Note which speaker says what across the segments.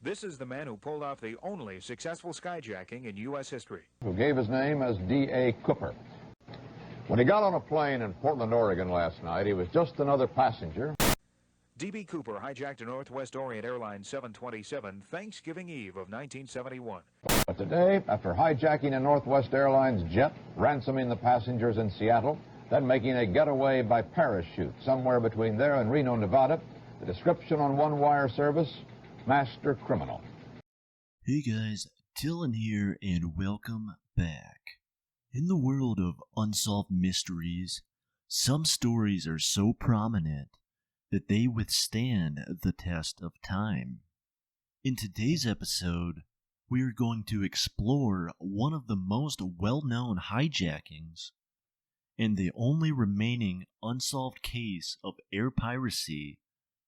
Speaker 1: This is the man who pulled off the only successful skyjacking in U.S. history.
Speaker 2: Who gave his name as D.A. Cooper. When he got on a plane in Portland, Oregon last night, he was just another passenger.
Speaker 1: D.B. Cooper hijacked a Northwest Orient Airlines 727 Thanksgiving Eve of 1971.
Speaker 2: But today, after hijacking a Northwest Airlines jet, ransoming the passengers in Seattle, then making a getaway by parachute somewhere between there and Reno, Nevada, the description on one wire service, master criminal.
Speaker 3: Hey guys, Dylan here and welcome back. In the world of unsolved mysteries, some stories are so prominent that they withstand the test of time. In today's episode, we are going to explore one of the most well-known hijackings and the only remaining unsolved case of air piracy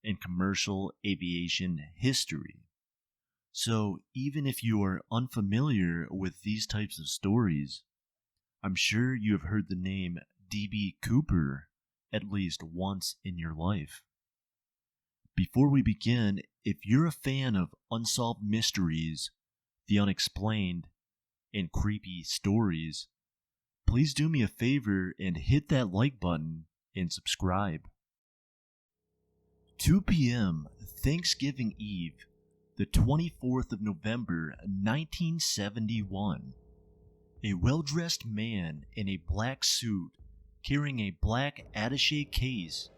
Speaker 3: in commercial aviation history. So even if you are unfamiliar with these types of stories, I'm sure you have heard the name D.B. Cooper at least once in your life. Before we begin, if you're a fan of unsolved mysteries, the unexplained, and creepy stories, please do me a favor and hit that like button and subscribe. 2 p.m. Thanksgiving Eve, the 24th of November, 1971. A well-dressed man in a black suit carrying a black attaché case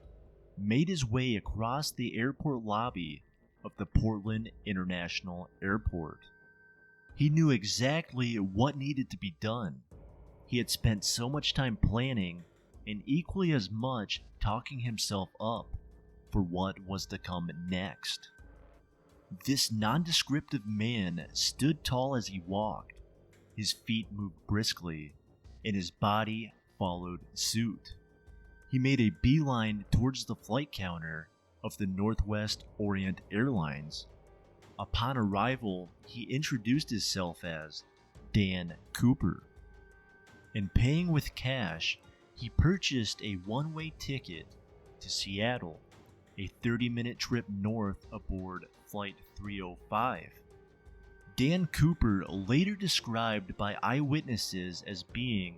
Speaker 3: made his way across the airport lobby of the Portland International Airport. He knew exactly what needed to be done. He had spent so much time planning and equally as much talking himself up for what was to come next. This nondescriptive man stood tall as he walked. His feet moved briskly, and his body followed suit. He made a beeline towards the flight counter of the Northwest Orient Airlines. Upon arrival, he introduced himself as Dan Cooper. And paying with cash, he purchased a one-way ticket to Seattle, a 30-minute trip north aboard Flight 305. Dan Cooper, later described by eyewitnesses as being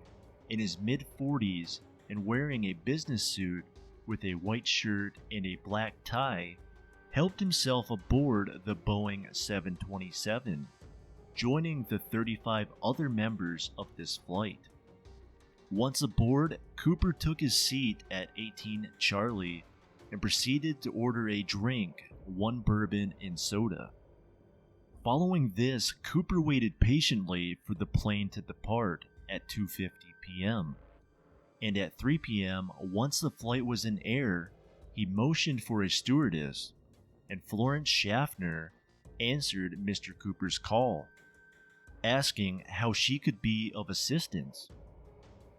Speaker 3: in his mid-40s and wearing a business suit with a white shirt and a black tie, helped himself aboard the Boeing 727, joining the 35 other members of this flight. Once aboard, Cooper took his seat at 18 Charlie and proceeded to order a drink, one bourbon and soda. Following this, Cooper waited patiently for the plane to depart at 2:50 p.m. And at 3 p.m., once the flight was in air, he motioned for a stewardess, and Florence Schaffner answered Mr. Cooper's call, asking how she could be of assistance.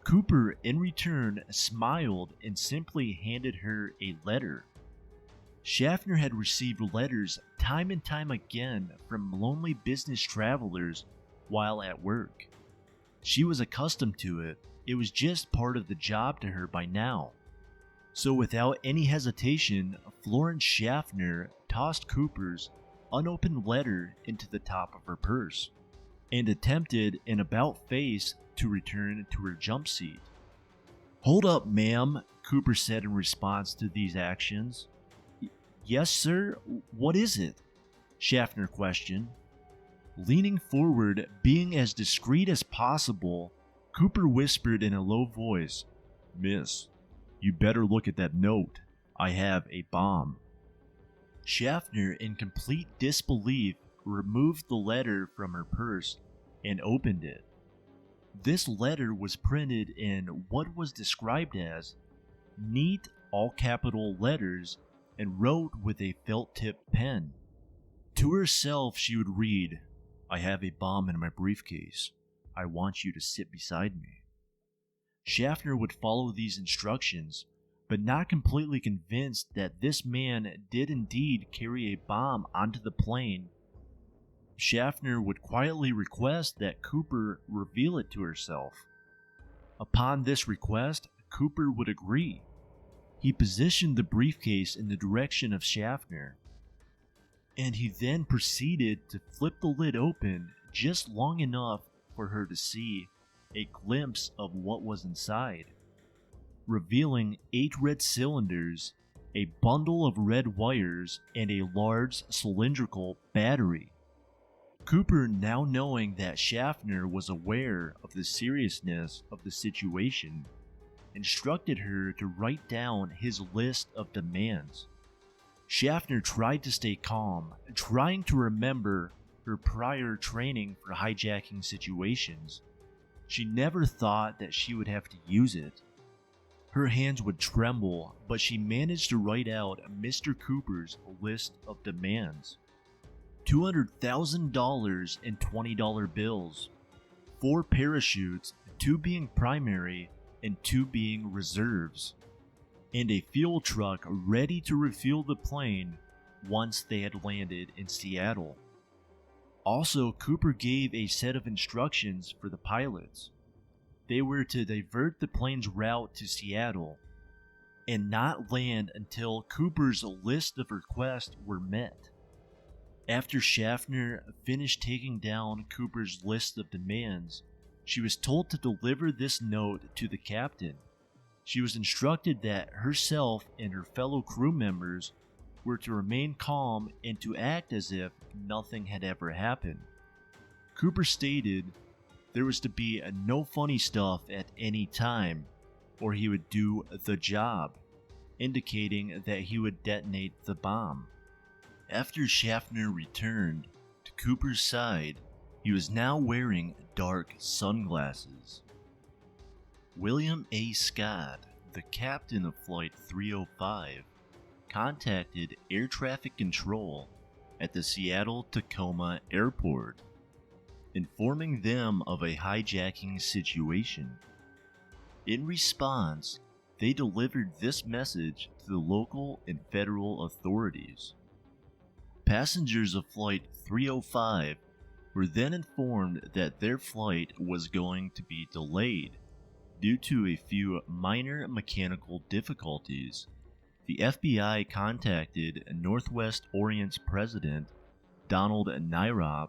Speaker 3: Cooper, in return, smiled and simply handed her a letter. Schaffner had received letters time and time again from lonely business travelers while at work. She was accustomed to it. It was just part of the job to her by now. So without any hesitation, Florence Schaffner tossed Cooper's unopened letter into the top of her purse and attempted an about-face to return to her jump seat. "Hold up, ma'am," Cooper said in response to these actions. "Yes, sir? What is it?" Schaffner questioned. Leaning forward, being as discreet as possible, Cooper whispered in a low voice, "Miss, you better look at that note. I have a bomb." Schaffner, in complete disbelief, removed the letter from her purse and opened it. This letter was printed in what was described as neat all-capital letters and wrote with a felt-tip pen. To herself she would read, "I have a bomb in my briefcase. I want you to sit beside me." Schaffner would follow these instructions, but not completely convinced that this man did indeed carry a bomb onto the plane. Schaffner would quietly request that Cooper reveal it to herself. Upon this request, Cooper would agree. He positioned the briefcase in the direction of Schaffner. and he then proceeded to flip the lid open just long enough for her to see a glimpse of what was inside, revealing 8 red cylinders, a bundle of red wires, and a large cylindrical battery. Cooper, now knowing that Schaffner was aware of the seriousness of the situation, instructed her to write down his list of demands. Schaffner tried to stay calm, trying to remember her prior training for hijacking situations. She never thought that she would have to use it. Her hands would tremble, but she managed to write out Mr. Cooper's list of demands. $200,000 in $20 bills, 4 parachutes, 2 being primary and 2 being reserves, and a fuel truck ready to refuel the plane once they had landed in Seattle. Also, Cooper gave a set of instructions for the pilots. They were to divert the plane's route to Seattle and not land until Cooper's list of requests were met. After Schaffner finished taking down Cooper's list of demands, she was told to deliver this note to the captain. She was instructed that herself and her fellow crew members were to remain calm and to act as if nothing had ever happened. Cooper stated there was to be no funny stuff at any time, or he would do the job, indicating that he would detonate the bomb. After Schaffner returned to Cooper's side, he was now wearing dark sunglasses. William A. Scott, the captain of Flight 305, contacted Air Traffic Control at the Seattle-Tacoma Airport, informing them of a hijacking situation. In response, they delivered this message to the local and federal authorities. Passengers of Flight 305 were then informed that their flight was going to be delayed due to a few minor mechanical difficulties. The FBI contacted Northwest Orient's president, Donald Nyrop,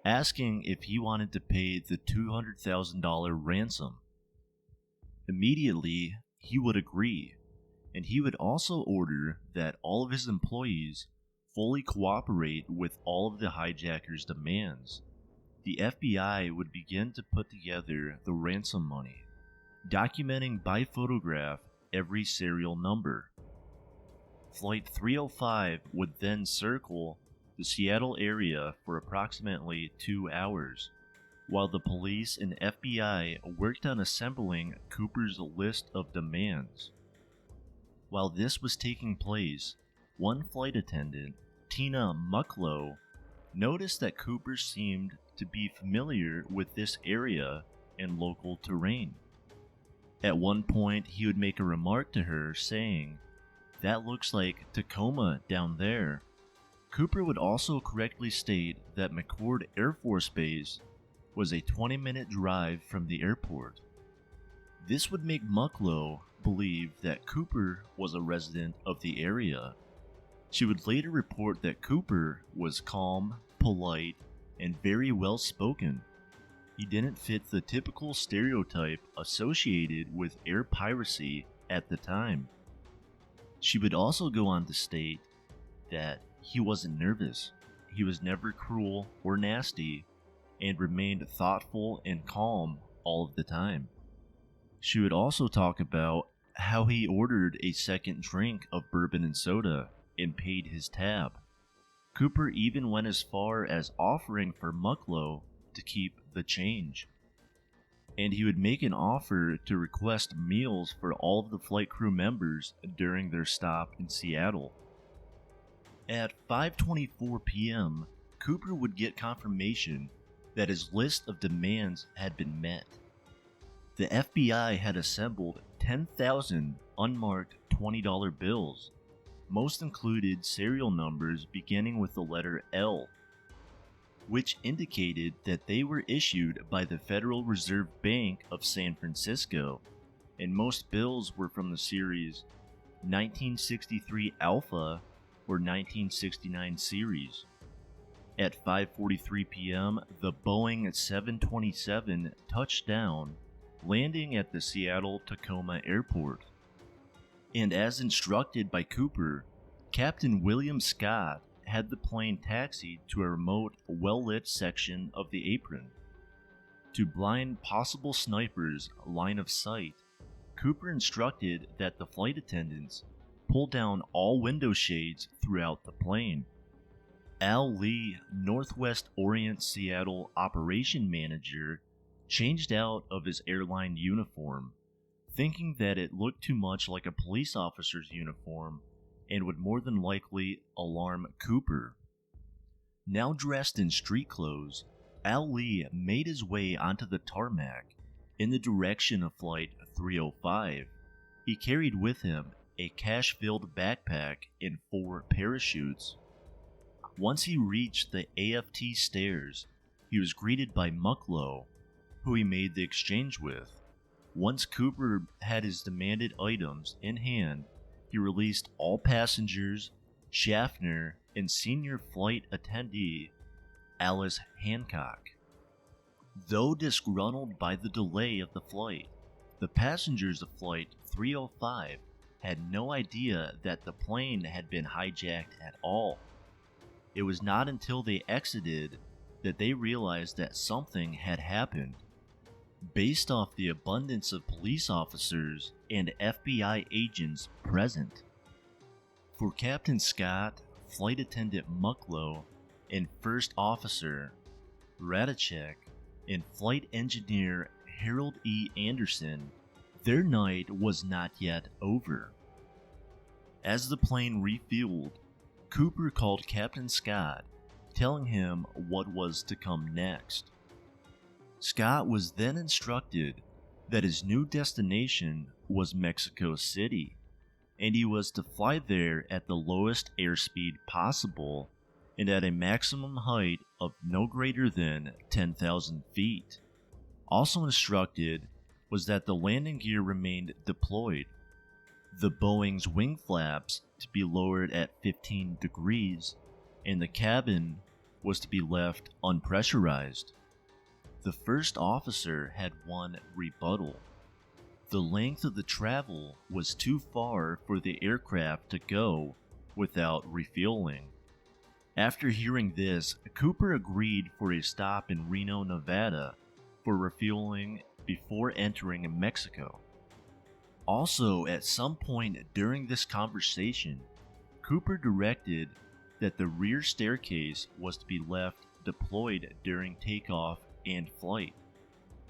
Speaker 3: asking if he wanted to pay the $200,000 ransom. Immediately, he would agree, and he would also order that all of his employees fully cooperate with all of the hijackers' demands. The FBI would begin to put together the ransom money, documenting by photograph every serial number. Flight 305 would then circle the Seattle area for approximately 2 hours, while the police and FBI worked on assembling Cooper's list of demands. While this was taking place, one flight attendant, Tina Mccoy, noticed that Cooper seemed to be familiar with this area and local terrain. At one point, he would make a remark to her saying, "That looks like Tacoma down there." Cooper would also correctly state that McCord Air Force Base was a 20-minute drive from the airport. This would make Mccoy believe that Cooper was a resident of the area. She would later report that Cooper was calm, polite, and very well spoken. He didn't fit the typical stereotype associated with air piracy at the time. She would also go on to state that he wasn't nervous, he was never cruel or nasty, and remained thoughtful and calm all of the time. She would also talk about how he ordered a second drink of bourbon and soda and paid his tab. Cooper even went as far as offering for Mccoy to keep the change. And he would make an offer to request meals for all of the flight crew members during their stop in Seattle. At 5:24 p.m., Cooper would get confirmation that his list of demands had been met. The FBI had assembled 10,000 unmarked $20 bills. Most included serial numbers beginning with the letter L, which indicated that they were issued by the Federal Reserve Bank of San Francisco, and most bills were from the series 1963 Alpha, or 1969 series. At 5:43 p.m., the Boeing 727 touched down, landing at the Seattle-Tacoma Airport. And as instructed by Cooper, Captain William Scott had the plane taxied to a remote, well-lit section of the apron. To blind possible snipers' line of sight, Cooper instructed that the flight attendants pull down all window shades throughout the plane. Al Lee, Northwest Orient Seattle operation manager, changed out of his airline uniform, thinking that it looked too much like a police officer's uniform and would more than likely alarm Cooper. Now dressed in street clothes, Al Lee made his way onto the tarmac in the direction of Flight 305. He carried with him a cash-filled backpack and 4 parachutes. Once he reached the AFT stairs, he was greeted by Mccoy, who he made the exchange with. Once Cooper had his demanded items in hand, he released all passengers, Schaffner, and senior flight attendee Alice Hancock. Though disgruntled by the delay of the flight, the passengers of Flight 305 had no idea that the plane had been hijacked at all. It was not until they exited that they realized that something had happened. Based off the abundance of police officers and FBI agents present. For Captain Scott, Flight Attendant Mccoy, and First Officer Radachek, and Flight Engineer Harold E. Anderson, their night was not yet over. As the plane refueled, Cooper called Captain Scott, telling him what was to come next. Scott was then instructed that his new destination was Mexico City, and he was to fly there at the lowest airspeed possible and at a maximum height of no greater than 10,000 feet. Also instructed was that the landing gear remained deployed, the Boeing's wing flaps to be lowered at 15 degrees, and the cabin was to be left unpressurized. The first officer had one rebuttal. The length of the travel was too far for the aircraft to go without refueling. After hearing this, Cooper agreed for a stop in Reno, Nevada for refueling before entering Mexico. Also, at some point during this conversation, Cooper directed that the rear staircase was to be left deployed during takeoff and flight.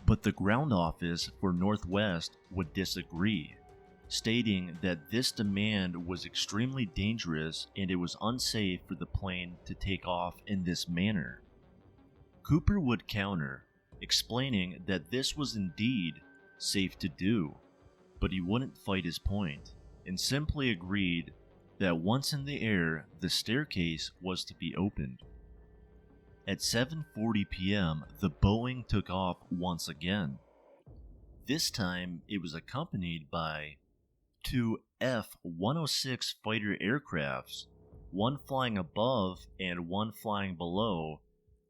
Speaker 3: But the ground office for Northwest would disagree, stating that this demand was extremely dangerous and it was unsafe for the plane to take off in this manner. Cooper would counter, explaining that this was indeed safe to do, but he wouldn't fight his point, and simply agreed that once in the air, the staircase was to be opened. At 7:40 p.m., the Boeing took off once again. This time, it was accompanied by 2 F-106 fighter aircrafts, one flying above and one flying below,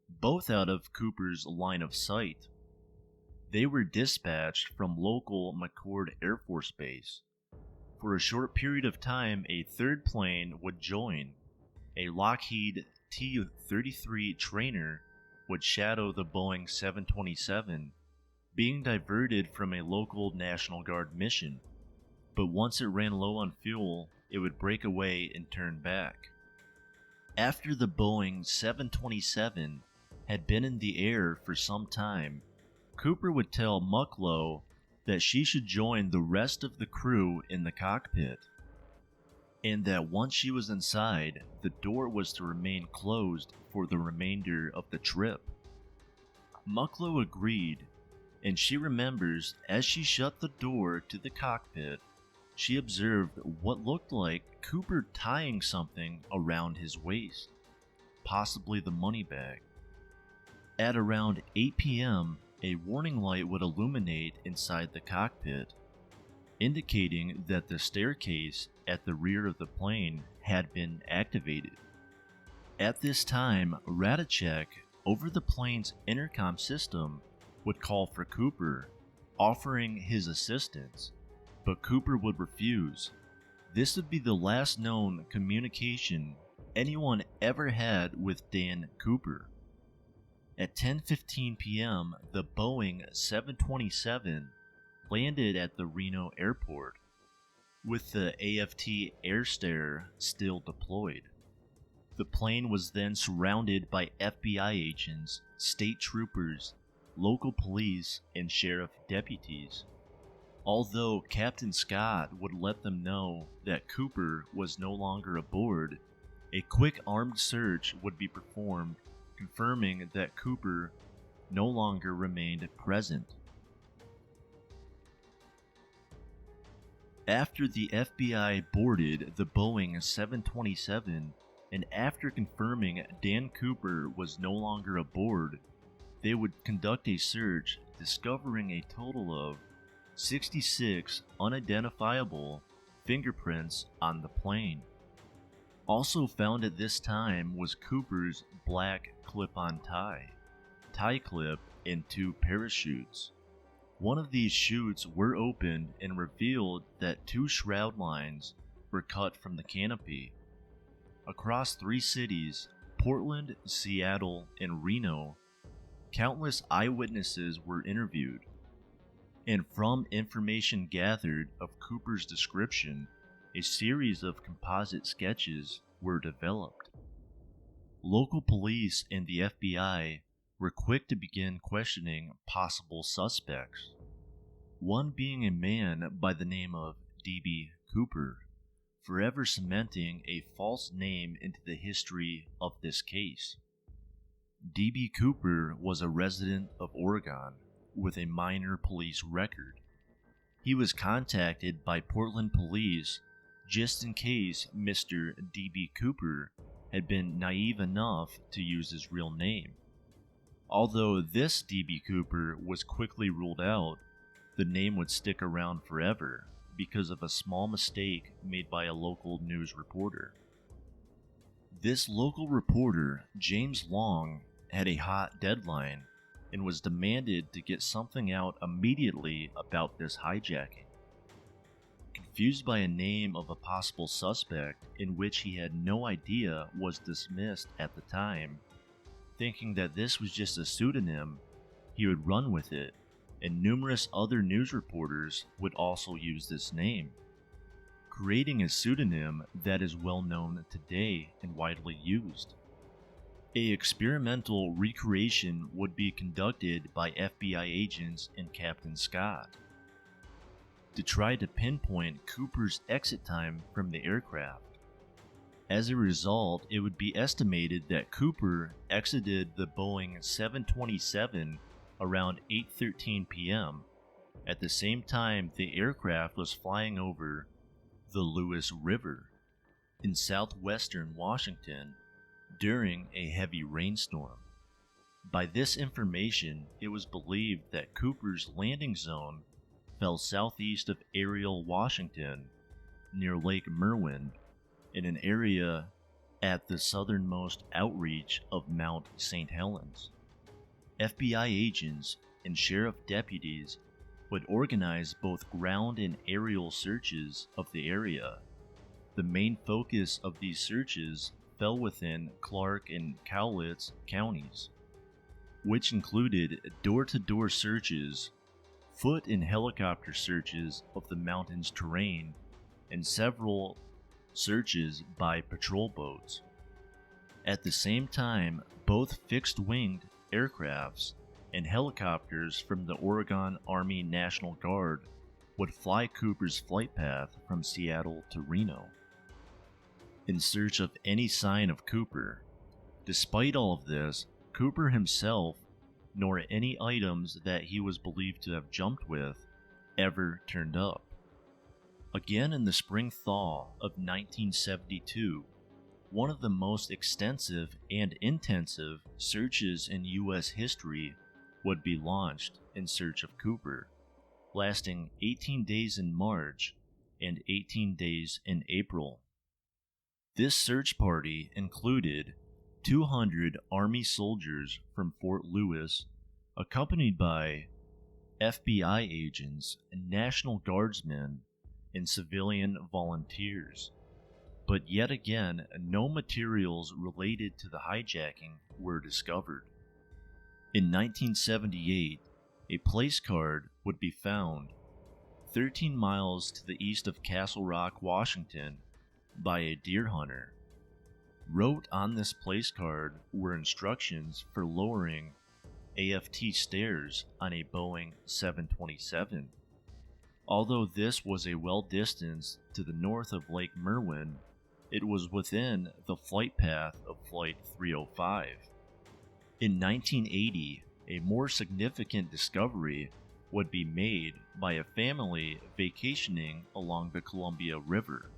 Speaker 3: both out of Cooper's line of sight. They were dispatched from local McCoy Air Force Base. For a short period of time, a third plane would join. A Lockheed T-33 trainer would shadow the Boeing 727, being diverted from a local National Guard mission. But once it ran low on fuel, it would break away and turn back. After the Boeing 727 had been in the air for some time, Cooper would tell Mccoy that she should join the rest of the crew in the cockpit, and that once she was inside, the door was to remain closed for the remainder of the trip. Mccoy agreed, and she remembers as she shut the door to the cockpit, she observed what looked like Cooper tying something around his waist, possibly the money bag. At around 8 p.m., a warning light would illuminate inside the cockpit, indicating that the staircase at the rear of the plane had been activated. At this time, Radachek, over the plane's intercom system, would call for Cooper, offering his assistance, but Cooper would refuse. This would be the last known communication anyone ever had with Dan Cooper. At 10:15 p.m., the Boeing 727 landed at the Reno airport, with the AFT air stair still deployed. The plane was then surrounded by FBI agents, state troopers, local police, and sheriff deputies. Although Captain Scott would let them know that Cooper was no longer aboard, a quick armed search would be performed, confirming that Cooper no longer remained present. After the FBI boarded the Boeing 727, and after confirming Dan Cooper was no longer aboard, they would conduct a search, discovering a total of 66 unidentifiable fingerprints on the plane. Also found at this time was Cooper's black clip-on tie clip, and 2 parachutes. One of these chutes were opened and revealed that 2 shroud lines were cut from the canopy. Across 3 cities, Portland, Seattle, and Reno, countless eyewitnesses were interviewed, and from information gathered of Cooper's description, a series of composite sketches were developed. Local police and the FBI were quick to begin questioning possible suspects, one being a man by the name of D.B. Cooper, forever cementing a false name into the history of this case. D.B. Cooper was a resident of Oregon with a minor police record. He was contacted by Portland police just in case Mr. D.B. Cooper had been naive enough to use his real name. Although this D.B. Cooper was quickly ruled out, the name would stick around forever because of a small mistake made by a local news reporter. This local reporter, James Long, had a hot deadline and was demanded to get something out immediately about this hijacking. Confused by a name of a possible suspect in which he had no idea was dismissed at the time, thinking that this was just a pseudonym, he would run with it, and numerous other news reporters would also use this name, creating a pseudonym that is well known today and widely used. An experimental recreation would be conducted by FBI agents and Captain Scott to try to pinpoint Cooper's exit time from the aircraft. As a result, it would be estimated that Cooper exited the Boeing 727 around 8:13 p.m. at the same time the aircraft was flying over the Lewis River in southwestern Washington during a heavy rainstorm. By this information, it was believed that Cooper's landing zone fell southeast of Ariel, Washington, near Lake Merwin, in an area at the southernmost outreach of Mount St. Helens. FBI agents and sheriff deputies would organize both ground and aerial searches of the area. The main focus of these searches fell within Clark and Cowlitz counties, which included door-to-door searches, foot and helicopter searches of the mountain's terrain, and several searches by patrol boats. At the same time, both fixed-winged aircrafts and helicopters from the Oregon Army National Guard would fly Cooper's flight path from Seattle to Reno in search of any sign of Cooper. Despite all of this, Cooper himself, nor any items that he was believed to have jumped with, ever turned up. Again in the spring thaw of 1972, one of the most extensive and intensive searches in U.S. history would be launched in search of Cooper, lasting 18 days in March, and 18 days in April. This search party included 200 Army soldiers from Fort Lewis, accompanied by FBI agents, National Guardsmen, and civilian volunteers. But yet again, no materials related to the hijacking were discovered. In 1978, a place card would be found 13 miles to the east of Castle Rock, Washington, by a deer hunter. Wrote on this place card were instructions for lowering AFT stairs on a Boeing 727. Although this was a well distance to the north of Lake Merwin, it was within the flight path of Flight 305. In 1980, a more significant discovery would be made by a family vacationing along the Columbia River.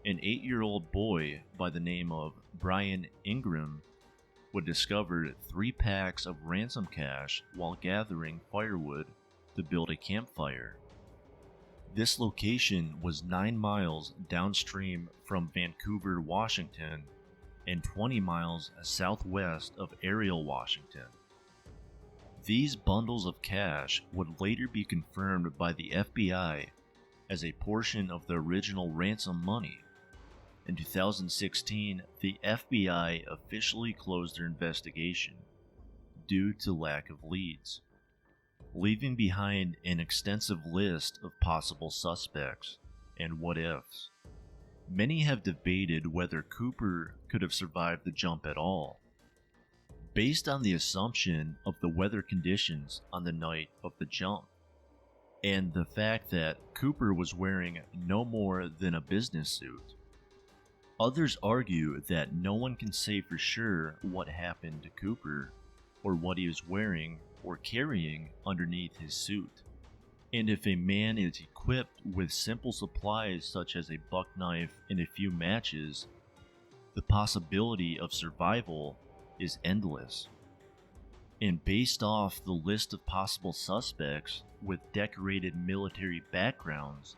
Speaker 3: An 8-year-old boy by the name of Brian Ingram would discover 3 packs of ransom cash while gathering firewood to build a campfire. This location was 9 miles downstream from Vancouver, Washington, and 20 miles southwest of Ariel, Washington. These bundles of cash would later be confirmed by the FBI as a portion of the original ransom money. In 2016, the FBI officially closed their investigation due to lack of leads, leaving behind an extensive list of possible suspects and what-ifs. Many have debated whether Cooper could have survived the jump at all, based on the assumption of the weather conditions on the night of the jump, and the fact that Cooper was wearing no more than a business suit. Others argue that no one can say for sure what happened to Cooper, or what he was wearing or carrying underneath his suit. And if a man is equipped with simple supplies such as a buck knife and a few matches, the possibility of survival is endless. And based off the list of possible suspects with decorated military backgrounds,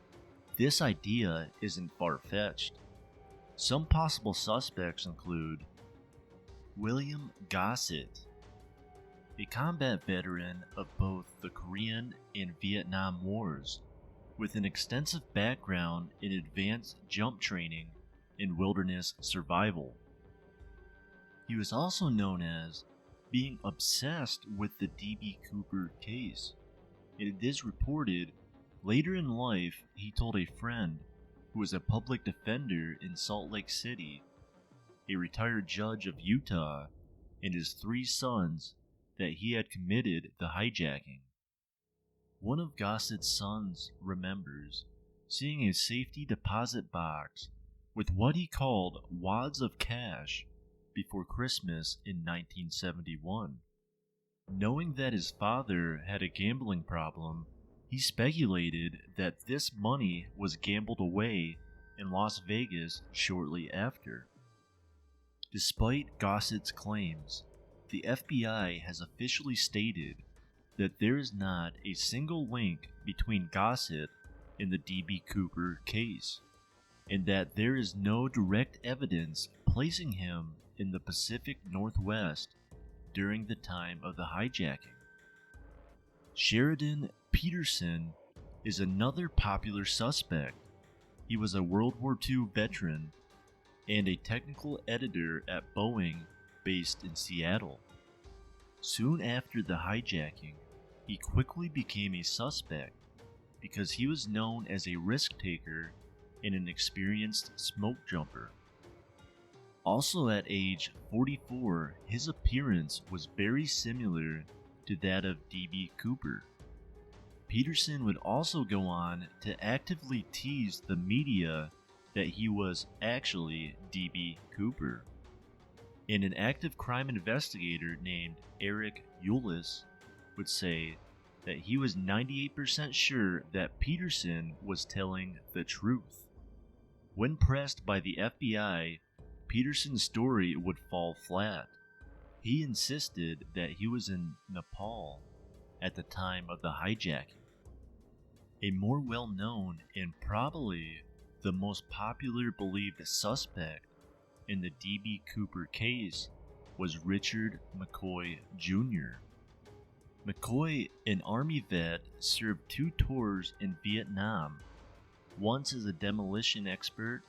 Speaker 3: this idea isn't far-fetched. Some possible suspects include William Gossett, a combat veteran of both the Korean and Vietnam Wars, with an extensive background in advanced jump training and wilderness survival. He was also known as being obsessed with the D.B. Cooper case. It is reported later in life he told a friend who was a public defender in Salt Lake City, a retired judge of Utah, and his 3 sons that he had committed the hijacking. One of Gossett's sons remembers seeing a safety deposit box with what he called wads of cash before Christmas in 1971. Knowing that his father had a gambling problem, he speculated that this money was gambled away in Las Vegas shortly after. Despite Gossett's claims, the FBI has officially stated that there is not a single link between Gossett and the D.B. Cooper case, and that there is no direct evidence placing him in the Pacific Northwest during the time of the hijacking. Sheridan Peterson is another popular suspect. He was a World War II veteran and a technical editor at Boeing based in Seattle. Soon after the hijacking, he quickly became a suspect because he was known as a risk taker and an experienced smoke jumper. Also at age 44, his appearance was very similar to that of D.B. Cooper. Peterson would also go on to actively tease the media that he was actually D.B. Cooper. And an active crime investigator named Eric Eulis would say that he was 98% sure that Peterson was telling the truth. When pressed by the FBI, Peterson's story would fall flat. He insisted that he was in Nepal at the time of the hijacking. A more well-known and probably the most popular believed suspect in the D.B. Cooper case was Richard McCoy Jr. McCoy, an Army vet, served 2 tours in Vietnam, once as a demolition expert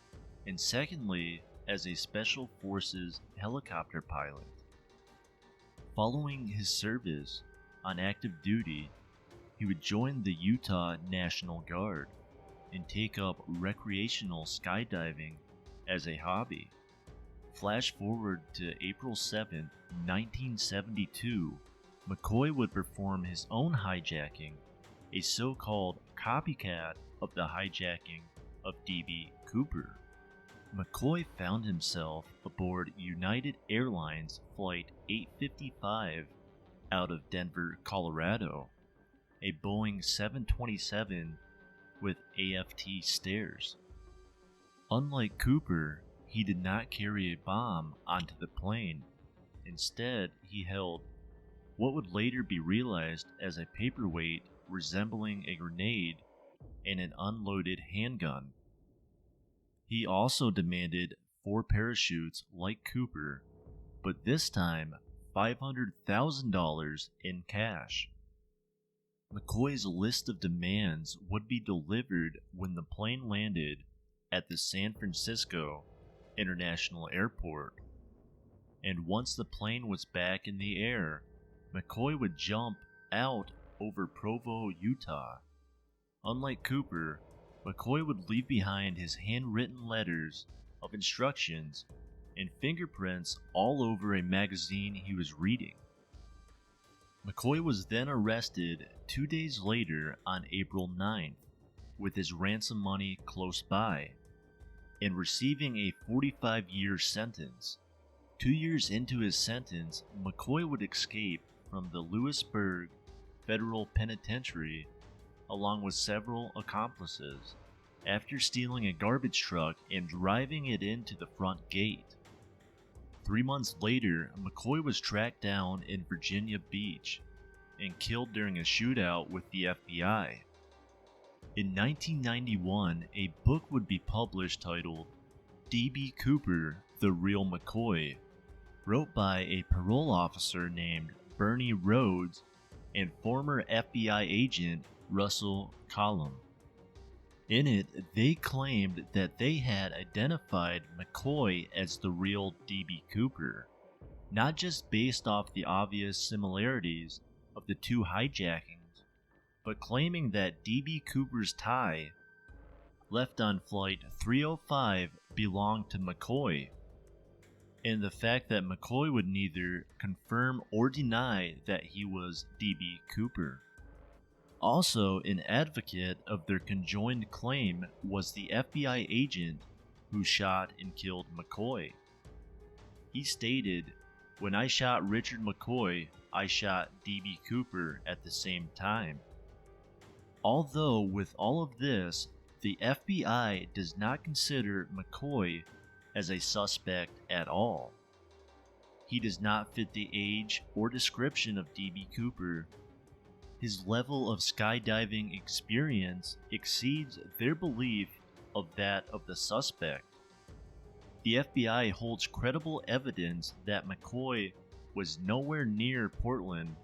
Speaker 3: and secondly as a Special Forces helicopter pilot. Following his service on active duty, he would join the Utah National Guard and take up recreational skydiving as a hobby. Flash forward to April 7, 1972, McCoy would perform his own hijacking, a so-called copycat of the hijacking of D.B. Cooper. McCoy found himself aboard United Airlines Flight 855 out of Denver, Colorado, a Boeing 727 with AFT stairs. Unlike Cooper, he did not carry a bomb onto the plane. Instead, he held what would later be realized as a paperweight resembling a grenade and an unloaded handgun. He also demanded 4 parachutes like Cooper, but this time $500,000 in cash. McCoy's list of demands would be delivered when the plane landed at the San Francisco International Airport. And once the plane was back in the air, McCoy would jump out over Provo, Utah. Unlike Cooper, McCoy would leave behind his handwritten letters of instructions and fingerprints all over a magazine he was reading. McCoy was then arrested 2 days later on April 9th, with his ransom money close by, and receiving a 45-year sentence. 2 years into his sentence, McCoy would escape from the Lewisburg Federal Penitentiary along with several accomplices after stealing a garbage truck and driving it into the front gate. 3 months later, McCoy was tracked down in Virginia Beach and killed during a shootout with the FBI. In 1991, a book would be published titled D.B. Cooper, The Real McCoy, wrote by a parole officer named Bernie Rhodes and former FBI agent Russell Collum. In it, they claimed that they had identified McCoy as the real D.B. Cooper, not just based off the obvious similarities of the 2 hijackings, but claiming that D.B. Cooper's tie left on Flight 305 belonged to McCoy, and the fact that McCoy would neither confirm or deny that he was D.B. Cooper. Also, an advocate of their conjoined claim was the FBI agent who shot and killed McCoy. He stated, "When I shot Richard McCoy, I shot D.B. Cooper at the same time." Although with all of this, the FBI does not consider McCoy as a suspect at all. He does not fit the age or description of D.B. Cooper. His level of skydiving experience exceeds their belief of that of the suspect. The FBI holds credible evidence that McCoy was nowhere near Portland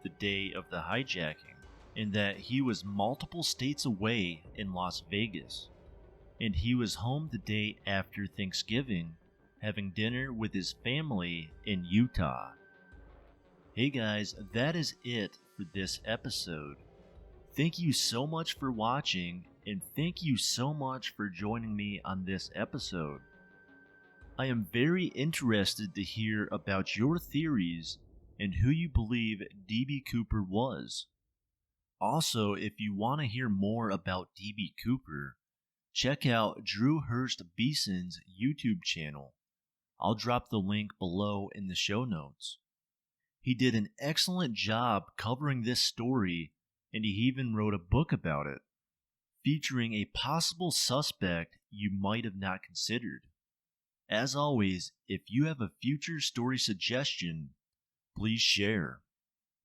Speaker 3: the day of the hijacking, and that he was multiple states away in Las Vegas, and he was home the day after Thanksgiving, having dinner with his family in Utah. Hey guys, that is it for this episode. Thank you so much for watching, and thank you so much for joining me on this episode. I am very interested to hear about your theories and who you believe D.B. Cooper was. Also, if you want to hear more about D.B. Cooper, check out Drew Hurst Beeson's YouTube channel. I'll drop the link below in the show notes. He did an excellent job covering this story, and he even wrote a book about it, featuring a possible suspect you might have not considered. As always, if you have a future story suggestion, please share.